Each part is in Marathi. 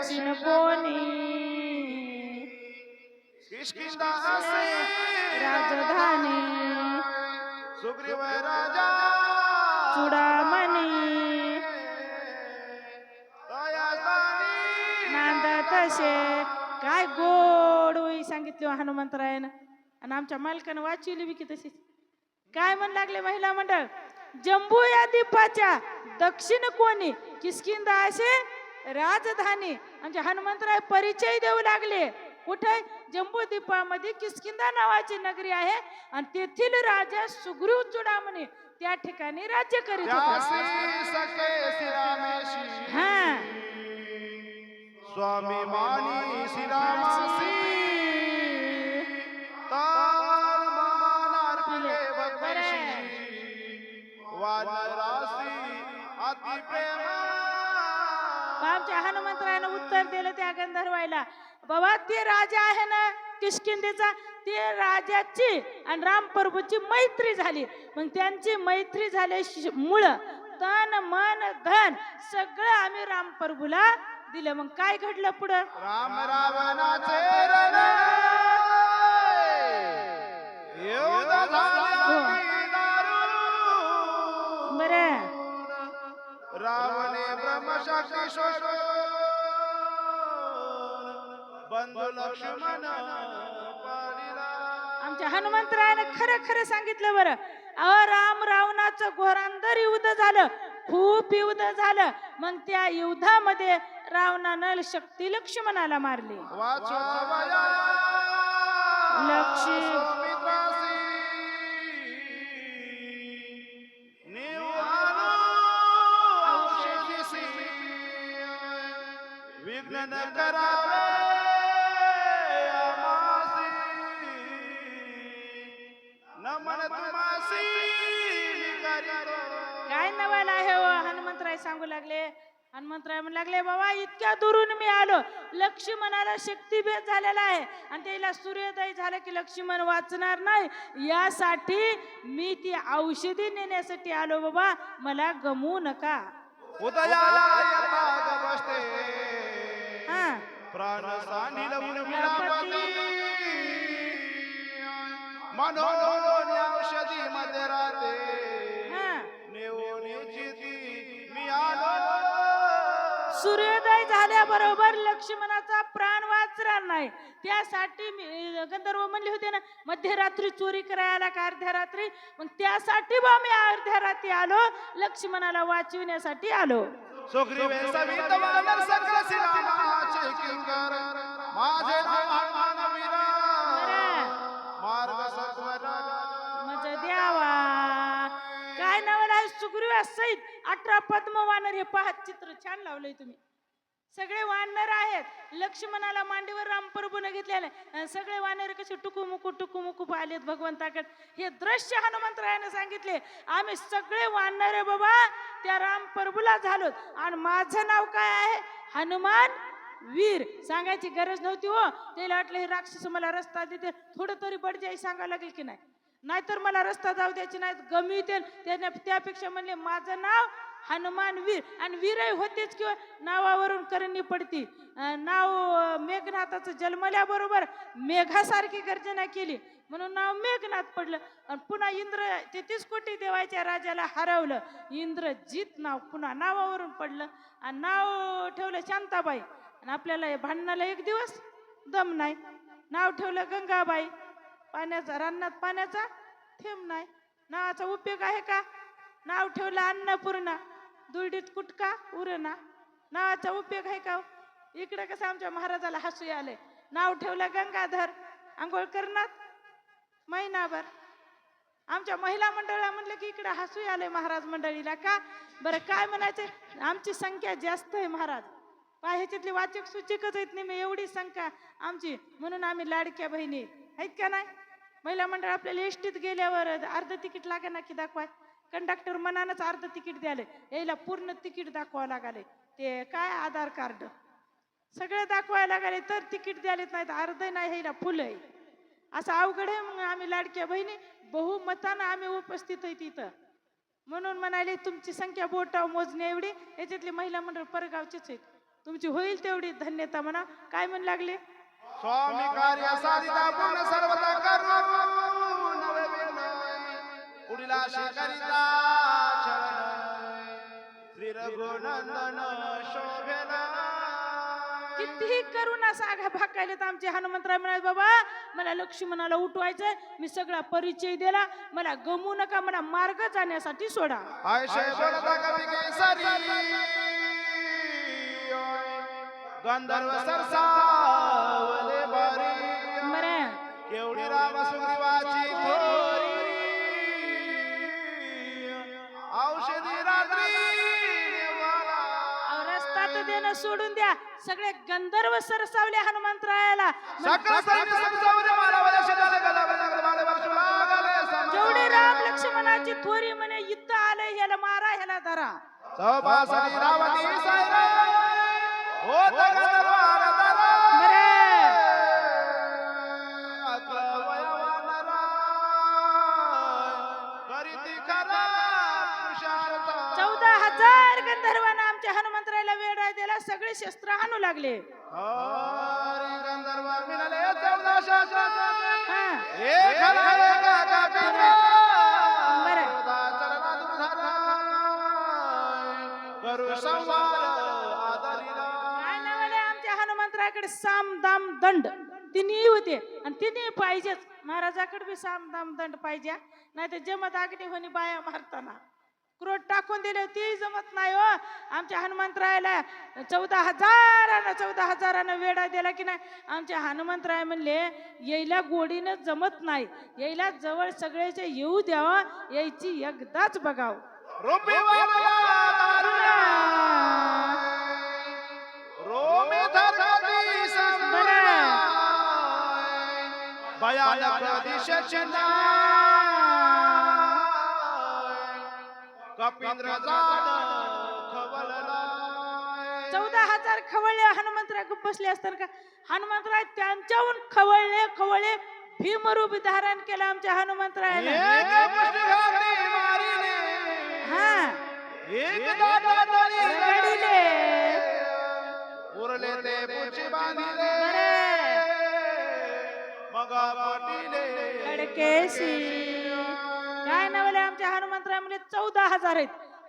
दक्षिण कोणी किष्किंधा असे राजधानी सुग्रीव राजा चुडामणी दयास्थानी नांदा तसे काय गोड ओळी सांगितली हनुमंतरायनं आणि आमच्या मालकानं वाचवली बी की तशीच. काय म्हण लागले महिला मंडळ, जंबू या द्वीपाच्या दक्षिण कोणी किष्किंधा असे राजधानी. आमचे हनुमंतराय परिचय देऊ लागले. कुठे? जंबू द्वीपामध्ये किष्किंधा नावाची नगरी आहे आणि तेथील राजा सुग्रीव चुडामणी त्या ठिकाणी राज्य करीत होता. हा स्वाभिमानी श्रीरामासी आमच्या हनुमंतरायनं उत्तर दिलं त्या गंधर्वाईला, बाबा ते राजा आहे ना किष्किंधेचा, ते राजाची आणि राम प्रभूची मैत्री झाली. मग त्यांची मैत्री झाल्यामुळं तन मन धन सगळं आम्ही राम प्रभूला दिलं. मग काय घडलं पुढं? राम रावणाचे रण एवढा झाला बरं. रावणे ब्रह्मशास्त्री शोषण बंधू लक्ष्मण पालिला. आमच्या हनुमंतरायानं खरं खरं सांगितलं. बरं, राम रावणाचं घोरांदर युद्ध झालं, खूप युद्ध झालं. मग त्या युद्धामध्ये रावणानं शक्ती लक्ष्मणाला मारली. विघ्न न करावे नमन तुमासी. काय नवाला आहे हो? हनुमंतराय सांगू लागले. हनुमंतराय म्हणू लागले, बाबा इतक्या दुरून मी आलो, लक्ष्मणाला शक्तीभेद झालेला आहे आणि त्याला सूर्योदय झालं की लक्ष्मण वाचणार नाही, यासाठी मी ती औषधी नेण्यासाठी आलो. बाबा मला गमवू नका. उदयाला येता बसते हा प्राण सांडिल उर्मिलापती मनोन औषधी मध्ये राहते नेवणीची ती मी आलो. सूर्योदय झाल्याबरोबर लक्ष्मणाचा प्राण वाचणार नाही, त्यासाठी मी गंधर्व म्हणले होते ना मध्यरात्री चोरी करायला का अर्ध्या रात्री, मग त्यासाठी बा मी अर्ध्या रात्री आलो, लक्ष्मणाला वाचविण्यासाठी आलो. सुग्रीव सवित वानर सकल श्रीरामाचे किंकर माझे नाव हनुमान वीरा मार्ग सत्वर मज द्यावा. काय नाव आहे? सुग्रीव सहित 18 पद्म वानर. हे पहा चित्र छान लावलंय तुम्ही. सगळे वानर आहेत. लक्ष्मणाला मांडीवर रामप्रभूने घेतलेले सगळे वानर कसे टुकुमुकू आलेत भगवंताकडे. हे दृश्य हनुमंतरायाने सांगितले. आम्ही सगळे वानर बाबा त्या रामप्रभूला झालो आणि माझं नाव काय आहे? हनुमान वीर. सांगायची गरज नव्हती हो. त्याला वाटलं हे राक्षस मला रस्ता देते, थोडं तरी बडजाई सांगावं लागेल की नाही, नाहीतर मला रस्ता जाऊ द्यायचे नाही, गमविते. त्यापेक्षा म्हणले माझं नाव हनुमान वीर. आणि वीरही होतेच किंवा नावावरून करणी पडती. नाव मेघनाथाचं जन्मल्याबरोबर मेघासारखी गर्जना केली म्हणून नाव मेघनाथ पडलं. आणि पुन्हा इंद्र 33 कोटी देवाच्या राजाला हरवलं, इंद्रजित नाव पुन्हा नावावरून पडलं आणि नाव ठेवलं शांताबाई. आणि आपल्याला भांडणाला एक दिवस दम नाही, नाव ठेवलं गंगाबाई. पाण्याचा रानात पाण्याचा थेंब नाही, नावाचा उपयोग आहे का? नाव ठेवलं अन्नपूर्णा, दुर्डीत कुटका उरणा, नावाचा उपयोग आहे का? इकडे कसं आमच्या महाराजाला हसू आले. नाव ठेवलं गंगाधर, आंघोळ करणार महिनाभर. आमच्या महिला मंडळाला म्हणलं की इकडे हसू आले महाराज मंडळीला का बरं? काय म्हणायचे? आमची संख्या जास्त आहे महाराज, ह्याच्यातले वाचक सूचकच आहेत नाही, मी एवढी संख्या आमची, म्हणून आम्ही लाडक्या बहिणी आहेत का नाही. महिला मंडळ आपल्याला एसटीत गेल्यावर अर्ध तिकीट लागे ना की दाखवाय, कंडक्टर मनानच अर्ध तिकीट द्याले, यायला पूर्ण तिकीट दाखवावं लागले. ते काय आधार कार्ड सगळं दाखवायला लागले तर तिकीट द्यालेत, नाही तर अर्ध नाही, ह्याला फुल आहे. असं अवघड आहे. मग आम्ही लाडक्या बहिणी बहुमतानं आम्ही उपस्थित आहे तिथं, म्हणून म्हणाले तुमची संख्या बोटाव मोजणे एवढी. याच्यातली महिला मंडळ परगावचेच आहेत. तुमची होईल तेवढी धन्यता म्हणा. काय म्हणू लागले? स्वामी कार्य साधिता पूर्ण सर्वदा करू नवे विनय पुढील आशे करिता चरण श्री रघुनंदन शोभेला. कितीही करुणा सागा भाकायले तर आमचे हनुमंतराय म्हणाले, बाबा मला लक्ष्मणाला उठवायचंय, मी सगळा परिचय दिला, मला गमू नका, मला मार्ग जाण्यासाठी सोडा. आयशे बोलता कवी केसरी गंधर्व सरसावले बारी बरं केवढी राम सुग्रीवाची थोरी औषधी रात्री देवाला. अहो, रस्ता तर देणं सोडून द्या, सगळे गंधर्व सरसावले हनुमंतरायाला. सकळ सैन्य समजावले मानवाला शेजारी गदावले माले वर्षू लागले समजा. जेवढे राम लक्ष्मणाची थोरी म्हणे युद्ध आलंय, ह्याला मारा, ह्याला धरा. सौभासनी रावती सायरा होत गंधर्वाला धरा. बरं अकवयवानरा करीती खरा पुरुषार्थ. 14,000 गंधर्वांना आमच्या हनुमंतरायाला वेढा दिला, सगळे शस्त्र आणू लागले. हरी गंधर्व मिळाले 14 शास्त्र हा एक हरा एका कापीला. बरं चरणा दुर्धरा करू संवार आदरिला. काय नावाले आमच्या हनुमंतरायाकडे साम दाम दंड तिन्ही होते, आणि तिन्ही पाहिजेच. महाराजाकडे बी साम दाम दंड पाहिजे, नाही तर जमत अग्नी होणी बाया मारताना क्रोध टाकून दिले, ती जमत नाही हो. आमच्या हनुमंतरायाला 14,000 वेढा दिला की नाही. आमच्या हनुमंतराय म्हणले, यायला गोडीनं जमत नाही, यायला जवळ सगळ्याचे येऊ द्यावा, यायची एकदाच बघाव. रूपी वाला दारुणा रोमे धरती संबरा भयानक दिशेचे कपिंद्र जाण खवलला. 14,000 खवळले हनुमंतराय गप्प बसले असताना का हनुमंतराय त्यांच्याहून खवळले भीमरूप धारण केलं आमच्या हनुमंतरायाला. एक मुष्टी घातली मारिले हा एक दाता तरी रगडिले. उरले ते पुची बांधिले बरे मग पटिले खडकेशी. काय नवले आमच्या हनुमंतराय म्हणजे 14,000 आहेत,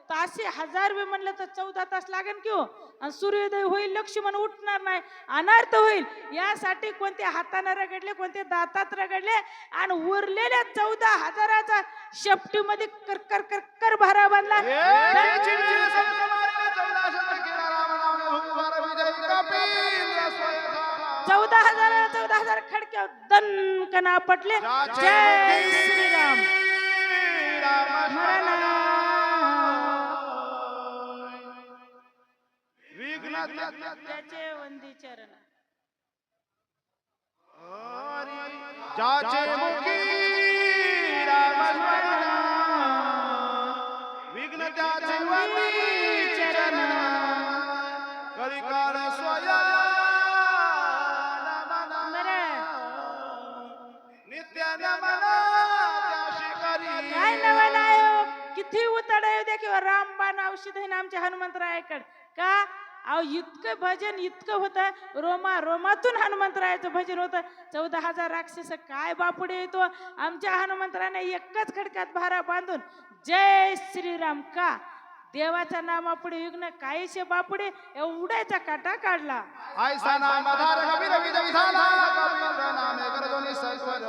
तासे 1000 बी म्हणलं तर 14 तास लागेल की हो. आणि सूर्योदय होईल, लक्ष्मण उठणार नाही, अनर्थ होईल, यासाठी कोणते हाताने रगडले, कोणते दातात रगडले, आणि उरलेल्या 14,000चा शेपटीमध्ये कर कर कर कर भरा बांधला. 14,000 खडक्या दणकन आपटले. जय श्रीराम. त्याचे वंदी चरण. जाचे मुखी रामस्मरण विघ्न त्याचे वंदी चरण करिकार स्वयं नित्य नमन त्याशी करी. काय नवल आहे हो? किती उतड आहे द्या किंवा रामबाण औषध आहे ना आमच्या हनुमंतरायाकडे. का अहो इतकं भजन इतकं होतं, रोमा रोमातून हनुमंतरायाचं भजन होतं. 14,000 राक्षस काय बापुडे येतो. आमच्या हनुमंतरायाने एकच खडक्यात भारा बांधून जय श्रीराम का देवाच्या नामापुढे विघ्न काहीशे बापुडे एवढ्याचा काटा काढला. ऐसा नामधार कबीर विजय झाला कबीर नामे करदोनी सत्वर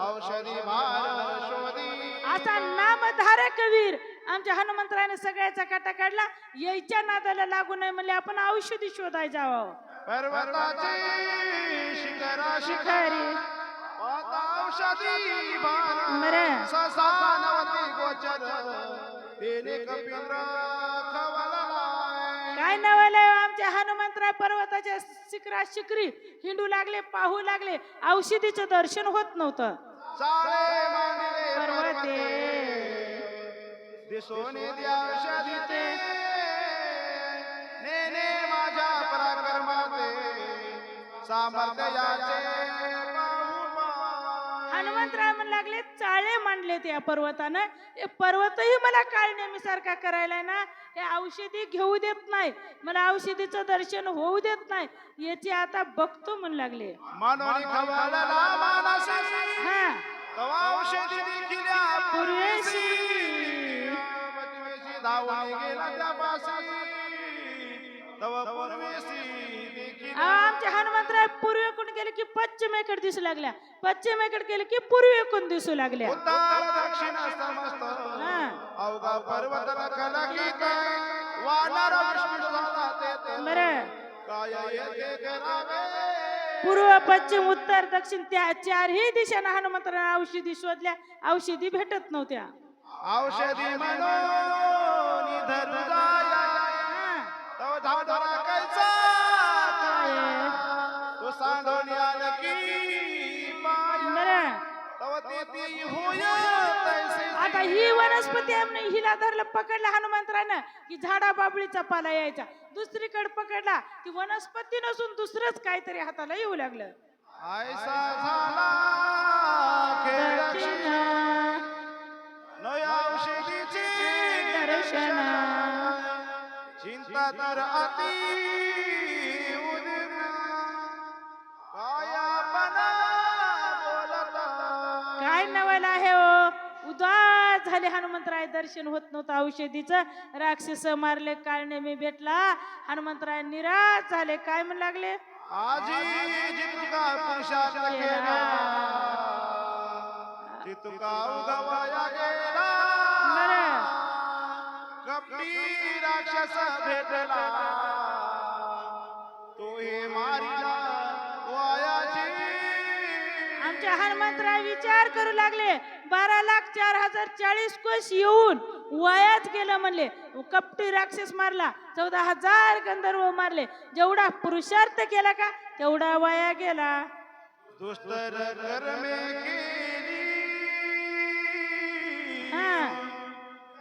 औषधी भार शोधी. असा नामधार कबीर आमच्या हनुमंतरायाने सगळ्याचा काटा काढला. यायच्या नादाला लागू नये म्हणले आपण औषधी शोधाय जावं. पर्वताची शिखरा शिखरी औषधी भार बरं ससानवती गोचर तेने कपिंद्र खवलला. काय नवलय आमच्या हनुमंतराय पर्वताच्या शिखरात शिखरी हिंडू लागले, पाहू लागले, औषधीचं दर्शन होत नव्हतं. चाळे मांडले पर्वते दिसोने द्या औषधीचे नेने माझ्या पराक्रमाते सामर्थ्य याचे हनुमंतराय म्हणू लागले, चाळे मांडले त्या पर्वतानं, हे पर्वतही मला काळ नेहमी सारखा करायला ना. हे औषधी घेऊ देत नाही, मला औषधीचं दर्शन होऊ देत नाही, याची आता बघतो म्हणू लागले. मनोनी खवळला मानसी हा तवा औषधी दिल्या पूर्वेशी पतिवेशी धावून गेला त्यापाशी तवा पूर्वेशी देखील आमच्या हनुमंतराय पूर्वेकडून गेले की पश्चिमेकडे दिसू लागल्या, पश्चिमेकडे गेले की पूर्वेकडून दिसू लागल्या. उत्तर दक्षिण समस्त हा अवघा पर्वत रखला की काय वानर विष्णू झाला ते बरं, काय येते करावे पूर्व पश्चिम उत्तर दक्षिण त्या चारही दिशेने हनुमंतराय औषधी शोधल्या, औषधी भेटत नव्हत्या. औषधी म्हणून धर जाया हा, तव धावधरा कैचा तो सांडोनी आलं की पाय बरं. तव ते होय तैसे आता ही वनस्पती आम्ही हिला धरलं पकडलं हनुमंतरानं की झाडा बाबळीचा पाला यायचा, दुसरीकडे पकडला ती वनस्पती नसून दुसरंच काहीतरी हाताला येऊ लागलं. ऐसा झाला खेळ नय औषधीची दर्शना चिंता तर अति उदिम कायापणा बोलता काय नवल आहे हो, उदास झाले हनुमंतराय, दर्शन होत नव्हतं औषधीचं. राक्षस मारले, काळने मी भेटला, हनुमंतराय निराश झाले. काय म्हणू लागले, आजी जितुका पुरुषार्थ केला जितुका उगवाया गेला बरं. कपटी राक्षस भेटला तो हे मारिला वायाची आमच्या हनुमंतराय विचार करू लागले, 12,04,040 कोश येऊन वयाच गेलं म्हणले. कपटी राक्षस मारला, 14,000 गंधर्व मारले, जेवढा पुरुषार्थ केला का तेवढा वाया गेला. दुस्तर कर्मे केली हा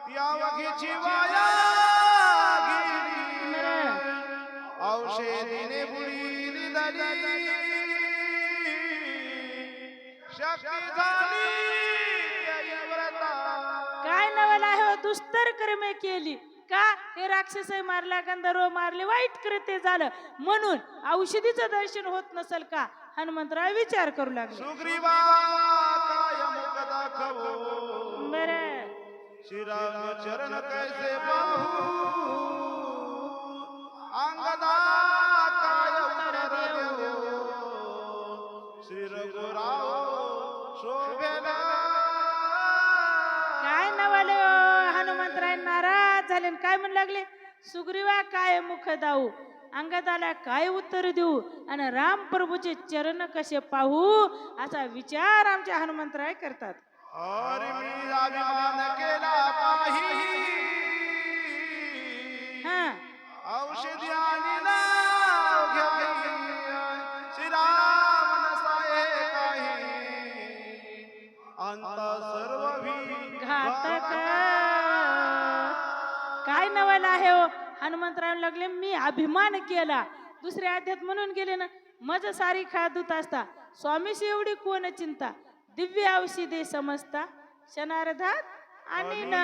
त्या वगीची वाया गेली बरं. औषधीने बुडी दिली शक्ती झाली व्रता काय नवल आहे हो, दुस्तर कर्मे केली का, हे राक्षस मारला, गंधर्व मारले, वाईट कृत्य झालं म्हणून औषधीचं दर्शन होत नसेल का, हनुमंतराय विचार करू लागले. सुग्रीवा काय मुख दाखवो बरं. श्रीराम चरण कैसे पाहू अंगदा काय उत्तर देऊ श्री रघुराव शोभेला काय नवल हो, हनुमंतराय नाराज झाले. काय म्हणू लागले, सुग्रीवा काय मुख दाऊ, अंगदाला काय उत्तर देऊ आणि राम प्रभूचे चरण कसे पाहू, असा विचार आमच्या हनुमंतराय करतात. अरे मी अभिमान केला पाही हा औषधी आणि नाव घ्यावी श्रीराम नसाये काही अंत सर्व घातक. काय नवल आहे हो, हनुमंतराव लागले मी अभिमान केला, दुसऱ्या अध्यात म्हणून गेले ना, मज सारी खादूत असता स्वामीशी एवढी कोण चिंता, दिव्य औषधे समजता क्षणार्धात आणि न,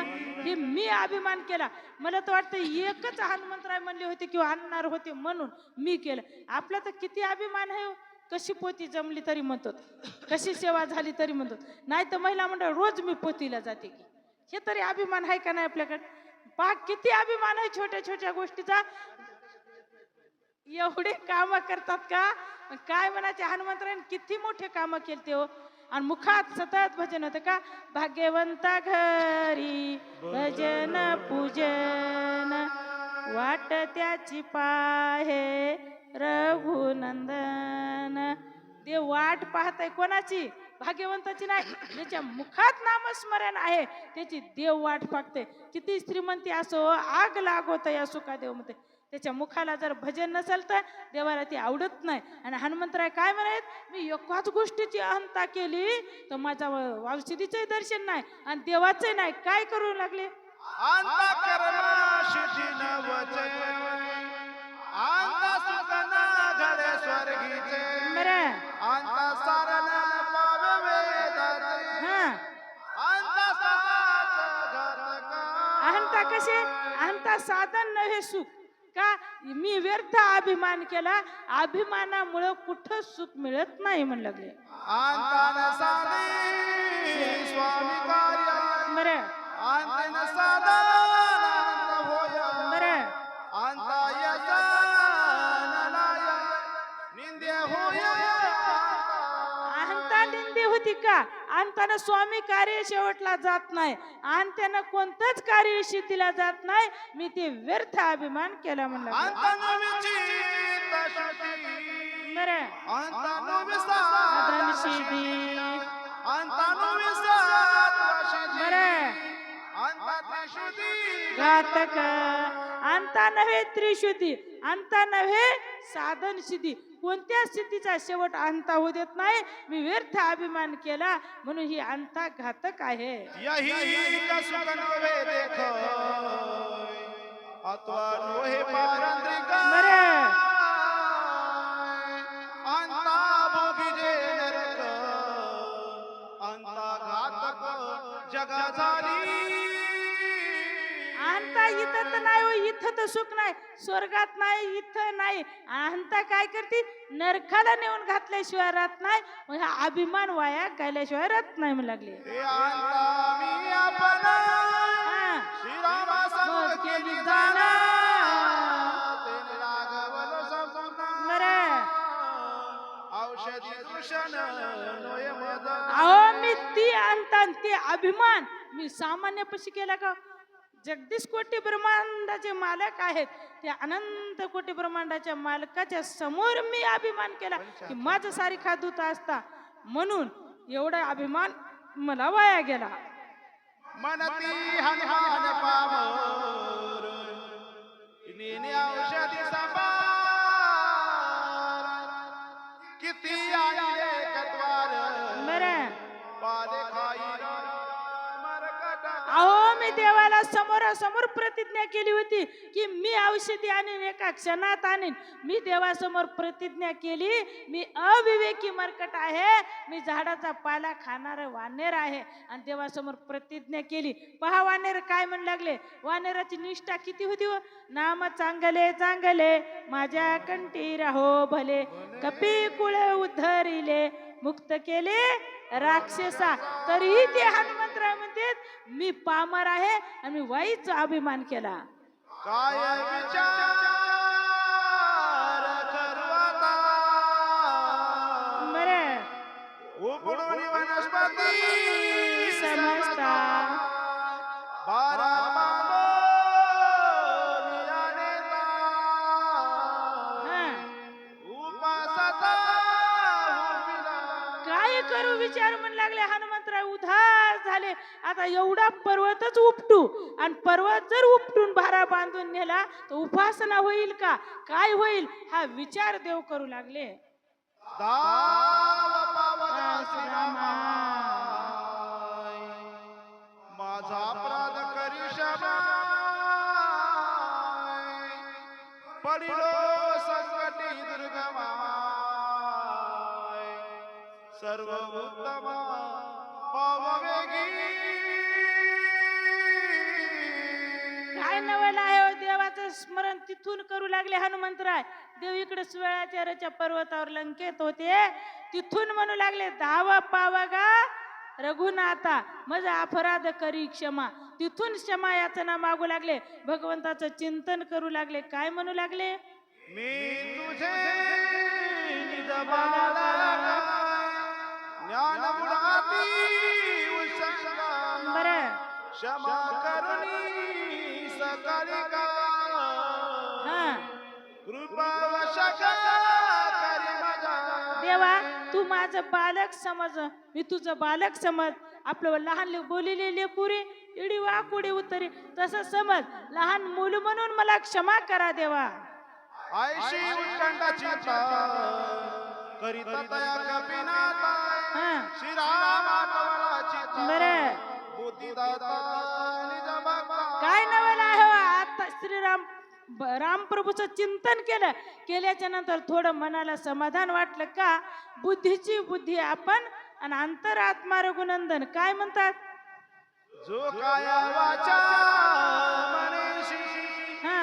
हे मी अभिमान केला. मला तर वाटतं एकच हनुमंतराय म्हणले होते किंवा आणणार होते म्हणून मी केलं. आपला तर किती अभिमान आहे हो, कशी पोती जमली तरी म्हणतो, कशी सेवा झाली तरी म्हणतो, नाही तर महिला मंडळ रोज मी पोतीला जाते की, हे तरी अभिमान आहे का नाही आपल्याकडे. पहा किती अभिमान आहे छोट्या छोट्या गोष्टीचा. एवढे काम करतात का, काय म्हणायचे, हनुमंतरायन किती मोठे काम केलते हो, आणि मुखात सतत भजन होते का, भाग्यवंता घरी भजन पूजन वाट त्याची पाहे रघुनंदन. देव वाट पाहताय कोणाची, भाग्यवंताची नाही, ज्याच्या मुखात नामस्मरण आहे त्याची देव वाट पाहते. किती श्रीमंती असो, आग लागवत या सुखादेव म्हणते, त्याच्या मुखाला जर भजन नसेल तर देवाला ती आवडत नाही. आणि हनुमंतराय काय म्हणायत, मी एकाच गोष्टीची अहंता केली तर माझा औषधीचंही दर्शन नाही आणि देवाचंही नाही. काय करू लागले, बरं हा अहंत अंता कसे अंता साधन नव्हे सुख का मी व्यर्थ अभिमान केला अभिमानामुळे कुठं सुख मिळत नाही म्हणलं लागले अंतान साधे स्वामी कार्य बरं अंतन साधा होय बरं अंता यसा नलाय निंद्य होय अहंता निंदी होती का अंतानं स्वामी कार्य शेवटला जात नाही अंत्यानं कोणतंच कार्य सिद्धीला जात नाही मी ते व्यर्थ अभिमान केला म्हणलं अंतन विचित शुद्धी बरं अंतन साधन विसाद सिद्धी अंतन विसाद शुद्धी बरं अंतन शुद्धी घातक अंता नव्हे त्रिशुद्धी अंता नव्हे साधन सिद्धी कोणत्या स्थितीचा शेवट अंता होऊ देत नाही मी व्यर्थ अभिमान केला म्हणून ही अंता घातक आहे यही का सुख नवे देख अथवा नोहे पारंत्रिका बरं अंता भोगिजे नरक अंता घातक जगा झाली अंता इथं तर नाही हो इथं तर सुख नाही स्वर्गात नाही इथं नाही अंता काय करते नरकाला नेऊन घातल्याशिवाय राहत नाही मग हा अभिमान वाया घालल्याशिवाय राहत नाही म्हणू लागले हे अंता मी आपण हा श्रीरामासमोर केली जाना तेने रागवलो संपूर्ण बरं औषधी दूषण नोय मज अहो मी ती अंता ते अभिमान मी सामान्य पशी केला का जगदीश कोटी ब्रह्मांडाचे मालक आहेत ते अनंत कोटी ब्रह्मांडाच्या मालकाच्या समोर मी अभिमान केला की माझं सारिखा दूत असता म्हणून एवढा अभिमान मला वाया गेला मनती हनुमान पामर नेने औषधी संभार किती आले कत्वार बरं पाले खाई मरकट अहो मी देवाला समोरासमोर प्रतिज्ञा केली होती की मी औषधी आणीन एका क्षणात आणीन मी देवासमोर प्रतिज्ञा केली मी अविवेकी मरकट आहे मी झाडाचा पाला खाणार वानेर आहे आणि देवासमोर प्रतिज्ञा केली पहा वानेर काय म्हणू लागले वानेराची निष्ठा किती होती हो नाम चांगले चांगले माझ्या कंठी राहो भले कपी कुळ उद्धरिले मुक्त केले राक्षसा तरीही ते हनुमंतराय म्हणतात मी पामर आहे आणि मी वाईचा अभिमान केला काय विचार करवाता बरं उपडून वनस्पती समजता बारा बांधो नियानेता हा उपासाचा हुरबिला काय करू विचार म्हणू लागले हनुमंतराय उधार झाले आता एवढा पर्वतच उपटू आणि पर्वत जर उपटून भारा बांधून नेला तर उपासना होईल का काय होईल हा विचार देव करू लागले दाव पावला श्रीरामा माझा अपराध करी क्षमा पडिलो संकटी दुर्गमा सर्व उत्तम पाववेगी काय नवल आहे हो देवाचं स्मरण तिथून करू लागले हनुमंतराय देव इकडे सुवेळाचार्याच्या पर्वतावर लंकेत होते तिथून म्हणू लागले धावा पावगा रघुनाथा माझा अपराध करी क्षमा तिथून क्षमा याचना मागू लागले भगवंताचं चिंतन करू लागले काय म्हणू लागले मी तुझे निज बाळा ज्ञान बुडाती उसंगा बरं क्षमा करुणी सकाळी का हा कृपा वशका करी माझा देवा तू माझं बालक समज मी तुझं बालक समज आपलं लहान बोलिले लेकुरे इडी वाकुडी उतरी तसं समज लहान मूल म्हणून मला क्षमा करा देवा आयशी उत्कंठाची करीत तया कपिनाथा हा श्रीराम आत्मराची बरं बुद्धिदाता निज भक्ता काय नवल आहे हो? आता श्रीराम रामप्रभूचं चिंतन केल्याच्या नंतर थोडं मनाला समाधान वाटलं का बुद्धीची बुद्धी आपण आणि अंतरात्मा रघुनंदन काय म्हणतात जो काय वाचा मनीषी हा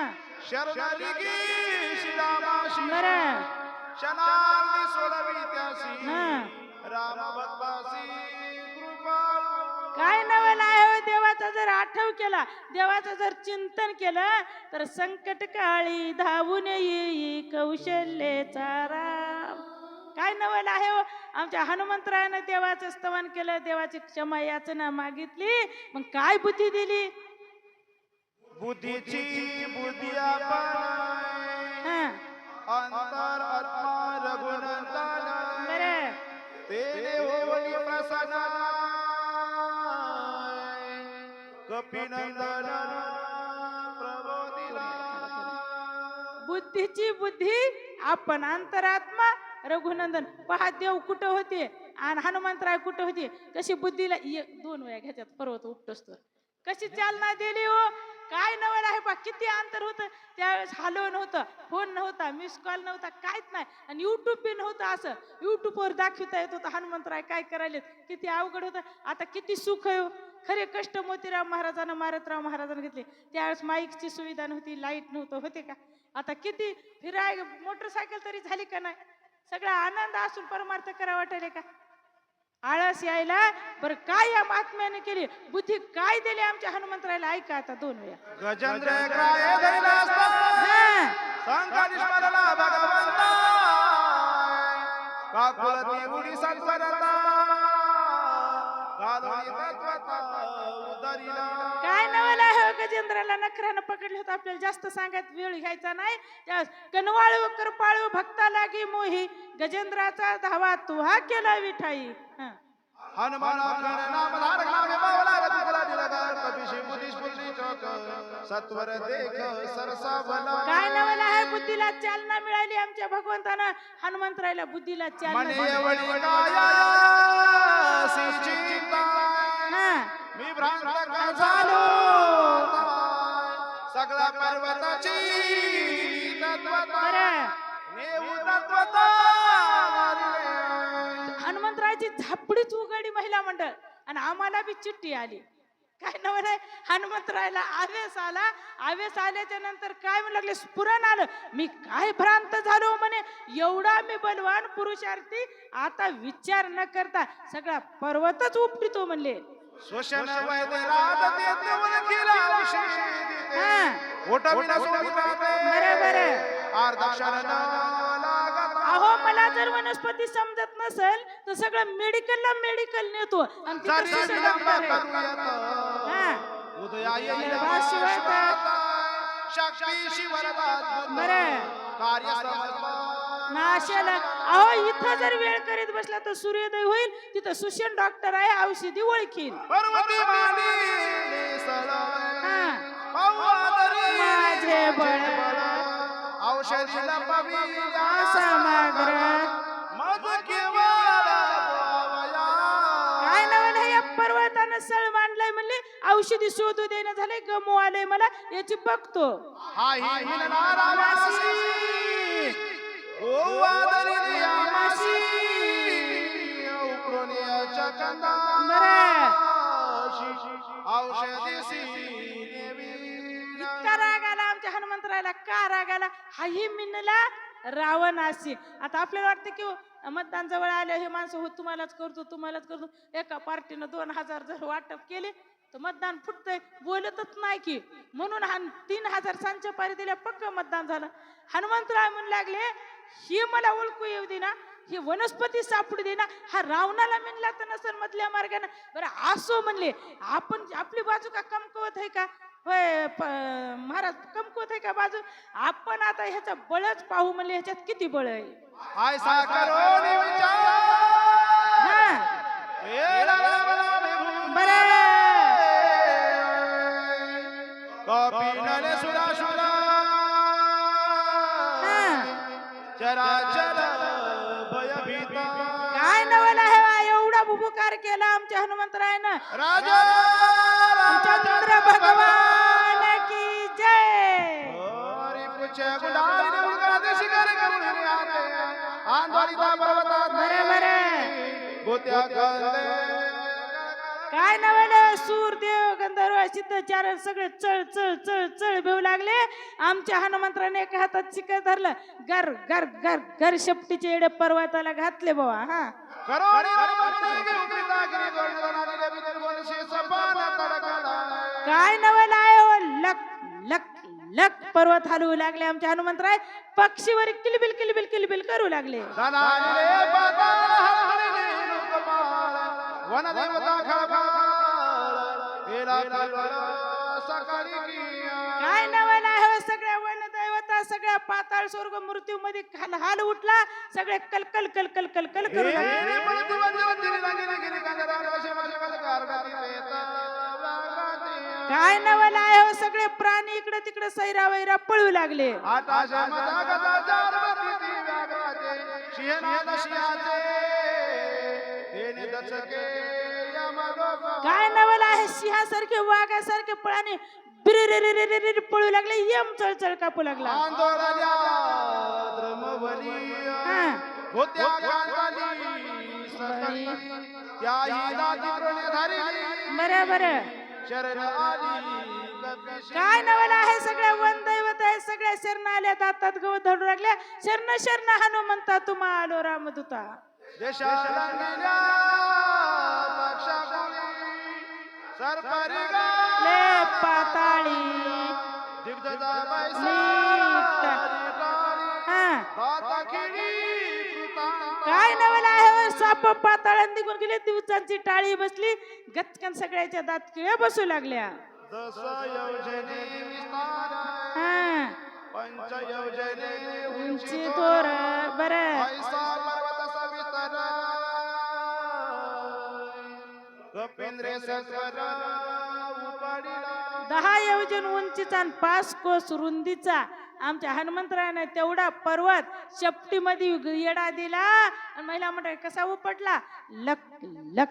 शरणाली गी श्रीरामाशी बरं शनांदी सोडवी त्यासी हा राम भक्तासी कृपाळू काय नवल आहे हो देवाचा जर आठव केला देवाचं जर चिंतन केलं तर संकट काळी धावून येई कौशल्येचा राम काय नवल आहे हो आमच्या हनुमंतरायानं देवाचं स्तवन केलं देवाची क्षमा याचना मागितली मग काय बुद्धी दिली बुद्धीची बुद्धी आपण हा अंतर आत्मा रघुनंदन बरं ते होली प्रसन्न कपिनंदन प्रबोधिला बुद्धीची बुद्धी आपण अंतरात्मा रघुनंदन पहा देव कुठं होते आणि हनुमंतराय कुठं होते कशी बुद्धीला दोन वेळा घ्यायच्यात पर्वत उपटोसतो कशी चालना दिली हो काय नवल आहे पा किती अंतर होतं त्यावेळेस हॅलो नव्हतं फोन नव्हता मिस कॉल नव्हता काहीच नाही आणि युट्यूब बी नव्हतं असं युट्यूबवर दाखवता येत होतं हनुमंतराय काय करायले किती अवघड होतं आता किती सुख आहे खरे कष्ट मोतीराम महाराजांना मारतराव महाराजांना घेतले त्यावेळेस माईकची सुविधा नव्हती लाईट नव्हतं होते का आता किती फिराय मोटरसायकल तरी झाली का नाही सगळा आनंद असून परमार्थ करा वाटायले का आळस यायला बरं काय या महात्म्याने केली बुद्धी काय दिली आमच्या हनुमंतरायला ऐका आता दोन वेळा गजेंद्र काय धैला असता संकट स्मरणा भगवंता काकुळती उडी सत्वरता गालोळी तत्वता उदरिला काय नवल आहे हो गजेंद्राला नखरानं पकडलं होतं आपल्याला जास्त सांगत वेळ घ्यायचा नाही त्या कनवाळू करपाळू भक्ता लागी मोही गजेंद्राचा धावा तुहा केला विठाई हनुमान नाम धारक नामे बावला तुला दिलगार कपिशी बुद्धी स्फुरली चोक सत्वर देख सरसा भला काय नवल आहे बुद्धीला चालना मिळाली आमच्या भगवंतानं हनुमंतरायला बुद्धीला चालना मने वळी काया सिचिता मी भ्रांत का झालो सगळा पर्वताची तत्वता नेऊ तत्वता हनुमंतरायची झापडीच उघडी महिला मंडळ आणि आम्हाला बी चिठ्ठी आली काय नवल आहे हनुमंतरायला आवेश आल्याच्या नंतर काय म्हणू लागले स्फुरण आलं मी काय भ्रांत झालो म्हणे एवढा मी बलवान पुरुषार्थी आता विचार न करता सगळा पर्वतच उपटितो म्हणले शोषण वैदरात देते ओळखीला ओटा विना बरोबर अर्धाक्षर लागत अहो मला जर वनस्पती समजत नसेल तर सगळं मेडिकल नेतो आणि तिथं सुसं डॉक्टर आहे. उदया येईल शक्ती शिवरदात बरं कार्य समजता नाशेला अहो इथं जर वेळ करीत बसला तर सूर्योदय होईल तिथं सुषेण डॉक्टर आहे औषधी ओळखीन पर्वती माली सळाय माझे बळ औषधीला पविया समग्र मज केवळ काय नवल आहे या पर्वतानं सळ मांडलाय म्हणले औषधी शोधू देणं झाले गमू आलंय मला याची बघतो हा ही मिळणार मासी ओ वादरी दियामासी उक्रोनियाच्या कंदा औषधीसी इतका राग आला आमच्या हनुमंतरायला का राग आला हाही मिनला रावण असे आता आपल्याला वाटतं की मतदान जवळ आले हे माणसं हो तुम्हालाच करतो एका पार्टीनं 2000 जर वाटप केले तर मतदान फुटतंय बोलतच नाही की म्हणून 3000 सांच्या पारी दिल्या पक्क मतदान झालं हनुमंतराय म्हणू लागले ही मला ओळखू येऊ दे ना ही वनस्पती सापडू दे ना हा रावणाला मिळला तर नसेल मधल्या मार्गाने बरं असो म्हणले आपण आपली बाजू का कमकवत आहे का होय महाराज कमकुवत आहे का बाजू आपण आता ह्याचा बळच पाहू म्हणले ह्याच्यात किती बळ आहे हाय साकरो विचार बरं कपिनले सुरा सुरा चराचर भयभीता काय नवल आहे एवढा बुबुकार केला आमच्या हनुमंतरायनं राजा आमच्या चंद्र भगवान की जय हरी पुछे गुडारी ने उलगा दे शिकार करून आते आंधळीता पर्वतात बरोबर गोत्या गंदे काय नवल सूर देव गंधर्व सिद्धचारण सगळे चळ चळ चळ चळ भेऊ लागले. आमच्या हनुमंतराने एका हातात शिखर धरलं. गर गर गर गर शेपटीचे एडे पर्वताला घातले बाबा. हा काय नवल आहे हो. लक लक लक पर्वत हलवू लागले आमचे हनुमंतराय. पक्षीवर किलबिल किलबिल किलबिल करू लागले. काय नवल आहे हो. सगळ्या वनदैवता सगळ्या पाताळ स्वर्ग मृत्यू मध्ये हाल उठला. सगळे कलकल कलकल कलकल करू लागले. काय नवल आहे हो. सगळे प्राणी इकडे तिकडे सैरा वैरा पळू लागले. काय नवल आहे. सिंहासारखे वाघासारखे प्राणी बिरिरिरिरिरिरि पळू लागले. यम चळचळ कापू लागला. बरोबर. काय नवल आहे. सगळ्या वनदैवत आहे सगळ्या शरण आल्या. दातात गवत धरू लागल्या. शरण शरण हनुमंता तुम्हा आलो रामदूता. ले पाताळी काय नवल आहे. साप पाताळात निघून गेले. दिवसांची टाळी बसली. गचकन सगळ्याच्या दात किळ्या बसू लागल्या. उंची थोर बर. 10 योजन उंचीचा आणि 5 कोस रुंदीचा आमच्या हनुमंतराने तेवढा पर्वत शेपटीमध्ये येडा दिला. आणि महिला म्हणतात कसा उपटला. लक लक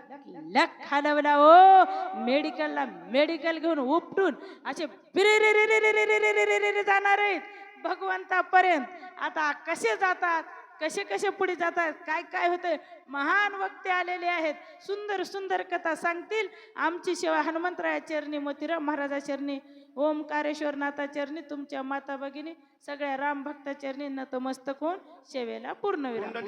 लक हलवला हो. मेडिकल घेऊन उपटून असे बिरिरिरिरिरिरिरिरिरिरिरिरि जाणार आहेत भगवंतापर्यंत. आता कसे जातात कसे कसे पुढे जातात काय काय होतंय. महान वक्ते आलेले आहेत. सुंदर सुंदर कथा सांगतील. आमची सेवा हनुमंतराया चरणी मोतीराम महाराजा चरणी ओमकारेश्वर नाथा चरणी तुमच्या माता भगिनी सगळ्या राम भक्ता चरणी नतमस्तक होऊन सेवेला पूर्ण विराम.